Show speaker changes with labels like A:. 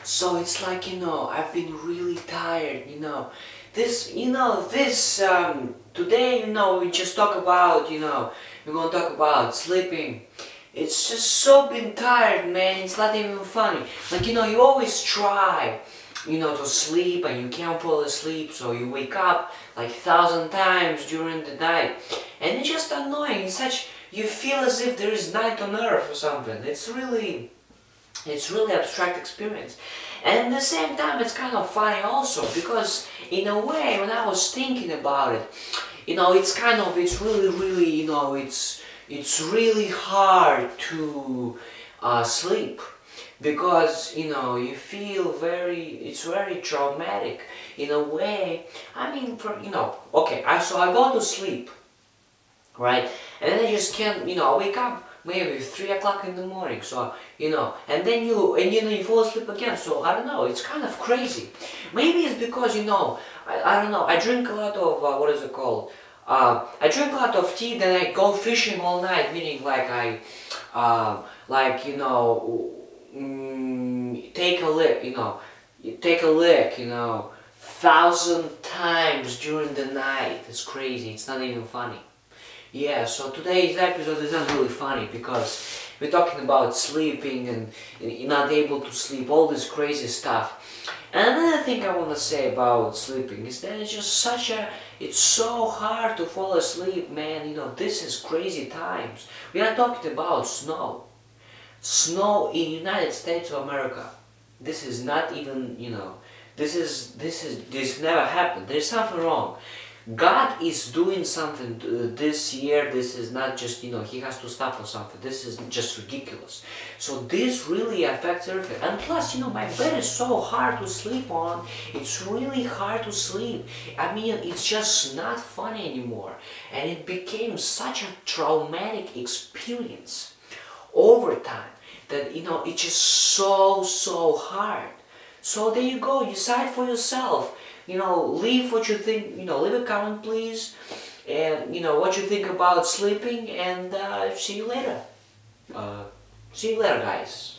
A: So it's like, I've been really tired, today, we just talk about, we're gonna talk about sleeping. It's just so been tired, man. It's not even funny. Like, you always try, to sleep and you can't fall asleep, so you wake up like 1,000 times during the night. And it's just annoying. You feel as if there is night on earth or something. It's really abstract experience. And at the same time, it's kind of funny also, because in a way, when I was thinking about it, it's really hard to sleep, because, you feel it's very traumatic in a way. I mean, okay, so I go to sleep, right? And then I just can't, I wake up maybe 3 o'clock in the morning, so, and then you fall asleep again, so I don't know, it's kind of crazy. Maybe it's because, I don't know, I drink a lot of, what is it called? I drink a lot of tea, then I go fishing all night, meaning like take a lick, 1,000 times during the night. It's crazy, it's not even funny. Yeah, so today's episode is not really funny, because we're talking about sleeping and not able to sleep, all this crazy stuff. And another thing I want to say about sleeping is that it's just it's so hard to fall asleep, man. This is crazy times. We are talking about snow. Snow in United States of America. This is not even, this never happened. There's something wrong. God is doing something this year. This is not just, He has to stop for something. This is just ridiculous. So this really affects everything. And plus, my bed is so hard to sleep on. It's really hard to sleep. I mean, it's just not funny anymore. And it became such a traumatic experience over time that, it's just so hard. So there you go, decide for yourself. Leave what you think, leave a comment please, and what you think about sleeping, and see you later. See you later, guys.